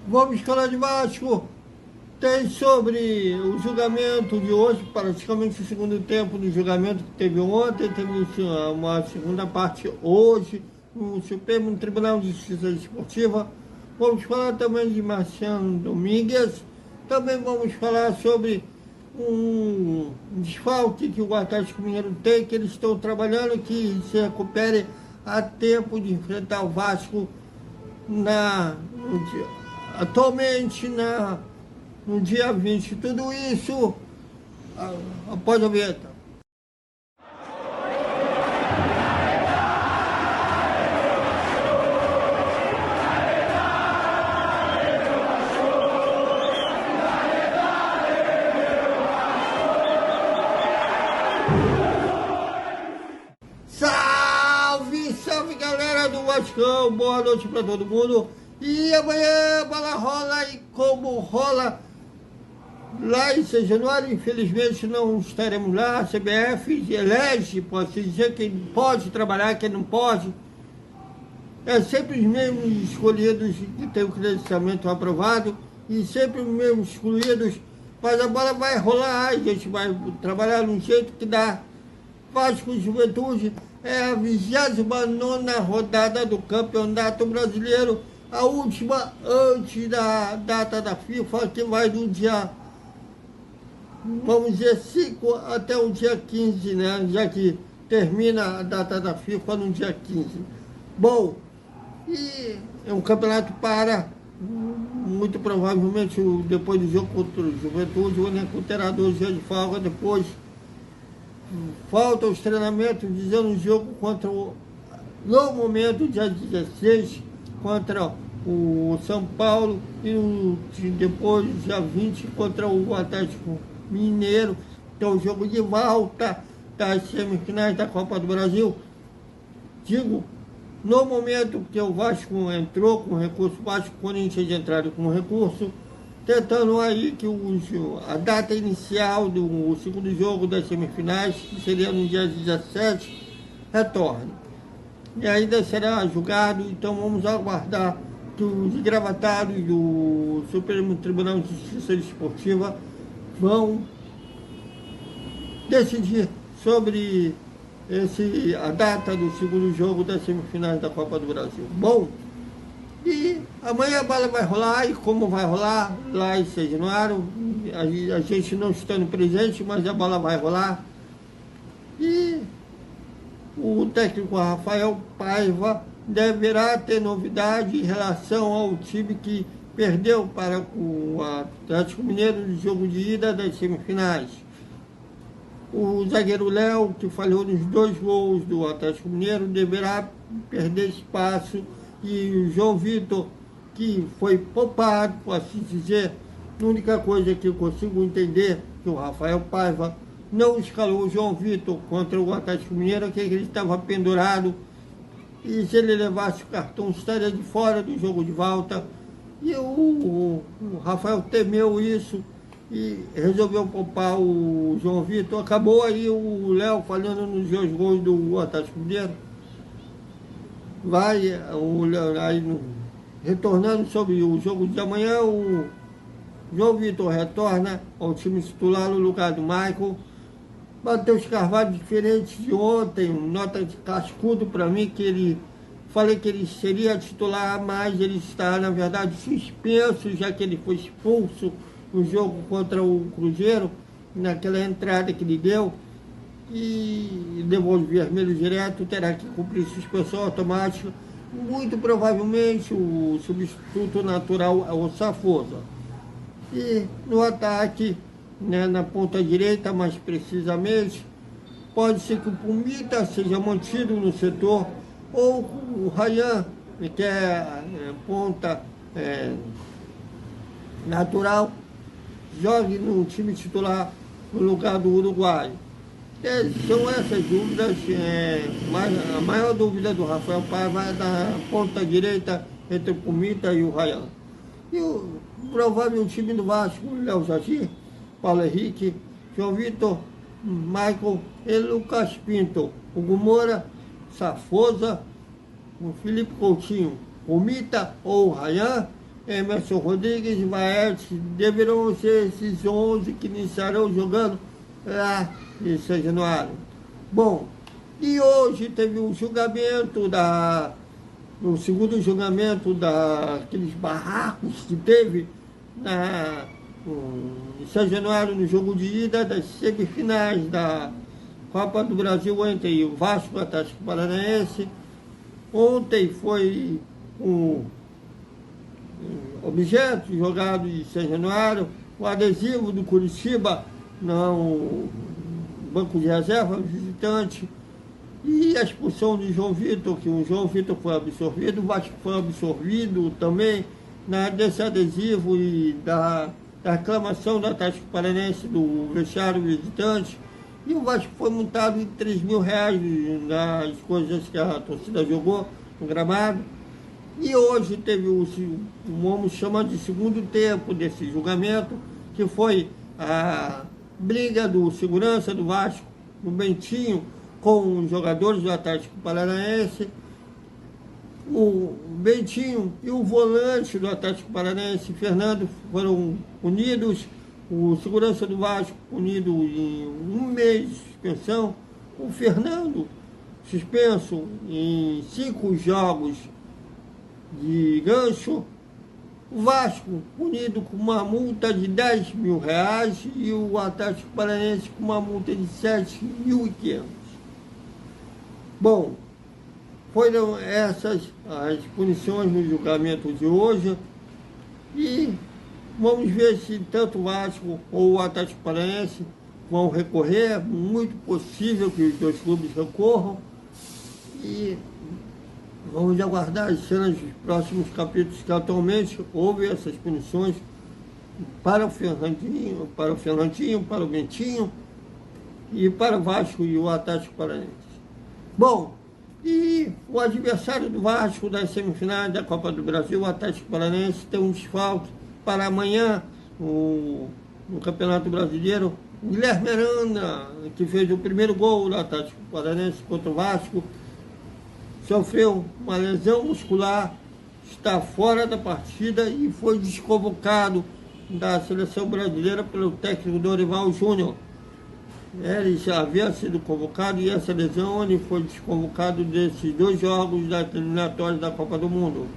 Vamos falar de Vasco. Tem sobre o julgamento de hoje, praticamente o segundo tempo do julgamento que teve ontem, teve uma segunda parte hoje, no Supremo Tribunal de Justiça Desportiva. Vamos falar também de Marciano Domingues. Também vamos falar sobre um desfalque que o Atlético Mineiro tem, que eles estão trabalhando, que se recupere a tempo de enfrentar o Vasco atualmente no dia 20. Tudo isso após a vinheta. Salve, salve galera do Vascão, boa noite para todo mundo. E amanhã a bola rola, e como rola lá em São Januário, infelizmente não estaremos lá. A CBF elege, pode dizer, quem pode trabalhar, quem não pode. É sempre os mesmos escolhidos que tem o credenciamento aprovado e sempre os mesmos excluídos, mas a bola vai rolar, a gente vai trabalhar no jeito que dá. Vasco e Juventude é a 29ª rodada do Campeonato Brasileiro, a última antes da data da FIFA, que vai do dia, vamos dizer, 5 até o dia 15, né? Já que termina a data da FIFA no dia 15. Bom, e é um campeonato para, muito provavelmente, depois do jogo contra o Juventude, o elenco terá 2 dias de folga, depois falta os treinamentos, dizendo o jogo contra no momento, dia 16, contra o São Paulo, e depois, dia 20, contra o Atlético Mineiro, que é o jogo de volta das semifinais da Copa do Brasil. Digo, no momento que o Vasco entrou com recurso, o Vasco e o Corinthians entraram com recurso, tentando aí que a data inicial do segundo jogo das semifinais, que seria no dia 17, retorne. E ainda será julgado, então vamos aguardar que os engravatados do Supremo Tribunal de Justiça Desportiva vão decidir sobre a data do segundo jogo das semifinais da Copa do Brasil. Bom, e amanhã a bola vai rolar, e como vai rolar lá em São Januário, a gente não estando presente, mas a bola vai rolar. E o técnico Rafael Paiva deverá ter novidade em relação ao time que perdeu para o Atlético Mineiro no jogo de ida das semifinais. O zagueiro Léo, que falhou nos 2 gols do Atlético Mineiro, deverá perder espaço. E o João Vitor, que foi poupado, por assim dizer, a única coisa que eu consigo entender que o Rafael Paiva não escalou o João Vitor contra o Atlético Mineiro, que ele estava pendurado, e se ele levasse o cartão estaria de fora do jogo de volta. E o Rafael temeu isso e resolveu poupar o João Vitor. Acabou aí o Léo falhando nos 2 gols do Atlético Mineiro. Vai, retornando sobre o jogo de amanhã, o João Vitor retorna ao time titular no lugar do Michael. Matheus Carvalho, diferente de ontem, nota de cascudo para mim, falei que ele seria titular, mas ele está, na verdade, suspenso, já que ele foi expulso no jogo contra o Cruzeiro, naquela entrada que ele deu, e levou o vermelho direto, terá que cumprir suspensão automática. Muito provavelmente o substituto natural é o Safosa. E no ataque, né, na ponta direita, mais precisamente, pode ser que o Pumita seja mantido no setor, ou o Ryan, que é ponta natural, jogue no time titular no lugar do Uruguai. São essas dúvidas, a maior dúvida do Rafael Paiva é da ponta direita entre o Pumita e o Ryan. E o provável time do Vasco, Léo Jardim, Paulo Henrique, João Vitor, Michael e Lucas Pinto, Hugo Moura, Safosa, o Felipe Coutinho, Pumita ou Ryan, Emerson Rodrigues e Maete deverão ser esses 11 que iniciarão jogando lá em São Januário. Bom, e hoje teve um julgamento o segundo julgamento daqueles barracos que teve em São Januário, no jogo de ida das semifinais da Copa do Brasil entre o Vasco e o Atlético Paranaense. Ontem foi um objeto jogado em São Januário, o adesivo do Curitiba no banco de reserva, visitante, e a expulsão de João Vitor, que o João Vitor foi absorvido, o Vasco foi absorvido também desse adesivo e da reclamação do Atlético Paranaense do vestiário visitante, e o Vasco foi multado em R$3.000 nas coisas que a torcida jogou no gramado. E hoje teve vamos chamar de segundo tempo desse julgamento, que foi a briga do segurança do Vasco, no Bentinho, com os jogadores do Atlético Paranaense. O Bentinho e o volante do Atlético Paranaense, Fernando, foram unidos. O segurança do Vasco unido em 1 mês de suspensão. O Fernando suspenso em 5 jogos de gancho. O Vasco unido com uma multa de R$10.000 e o Atlético Paranaense com uma multa de R$7.500. Bom, foram essas as punições no julgamento de hoje, e vamos ver se tanto o Vasco ou o Atlético Paranaense vão recorrer. Muito possível que os dois clubes recorram, e vamos aguardar as cenas dos próximos capítulos, que atualmente houve essas punições para o Fernandinho, para o Bentinho e para o Vasco e o Atlético Paranaense. Bom, e o adversário do Vasco das semifinais da Copa do Brasil, o Atlético Paranaense, tem um desfalque para amanhã no Campeonato Brasileiro. Guilherme Arana, que fez o primeiro gol do Atlético Paranaense contra o Vasco, sofreu uma lesão muscular, está fora da partida e foi desconvocado da seleção brasileira pelo técnico Dorival Júnior. Ele já havia sido convocado, e essa lesão ele foi desconvocado desses 2 jogos da eliminatória da Copa do Mundo.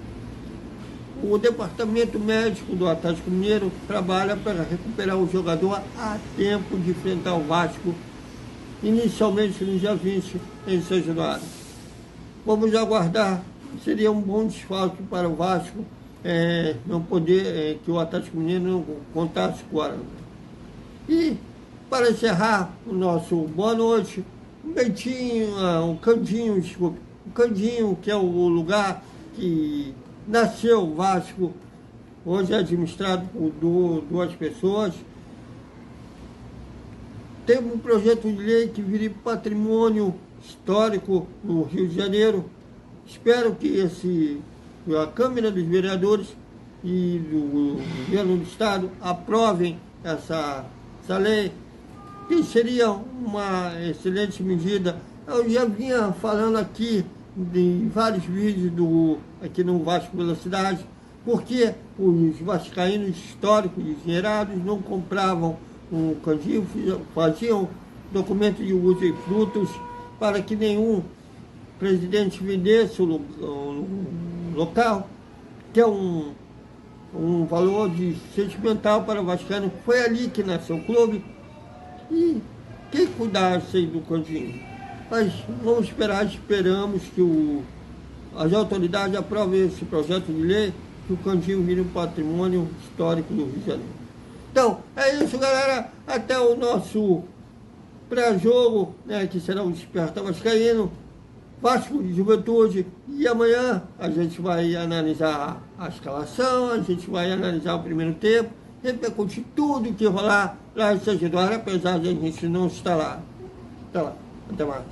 O departamento médico do Atlético Mineiro trabalha para recuperar o jogador a tempo de enfrentar o Vasco, inicialmente no dia 20 em São Januário. Vamos aguardar. Seria um bom desfalque para o Vasco não poder, que o Atlético Mineiro não contasse com o Arana. E para encerrar o nosso boa noite, o Candinho, que é o lugar que nasceu o Vasco, hoje é administrado por 2 pessoas. Tem um projeto de lei que vire patrimônio histórico no Rio de Janeiro. Espero que a Câmara dos Vereadores e do Governo do Estado aprovem essa lei, que seria uma excelente medida. Eu já vinha falando aqui em vários vídeos aqui no Vasco Velocidade, porque os vascaínos históricos e engenheirados não compravam um Candinho, faziam documento de uso e frutos para que nenhum presidente vendesse o local, que é um valor sentimental para o vascaíno. Foi ali que nasceu o clube. E quem cuidasse do Candinho? Mas vamos esperamos que as autoridades aprovem esse projeto de lei, que o Candinho vire um patrimônio histórico do Rio de Janeiro. Então, é isso, galera. Até o nosso pré-jogo, que será o Desperta Vascaíno, Vasco de Juventude. E amanhã a gente vai analisar a escalação, a gente vai analisar o primeiro tempo, repercutir tudo que rolar lá em São Januário, apesar de a gente não estar lá. Até lá, até mais.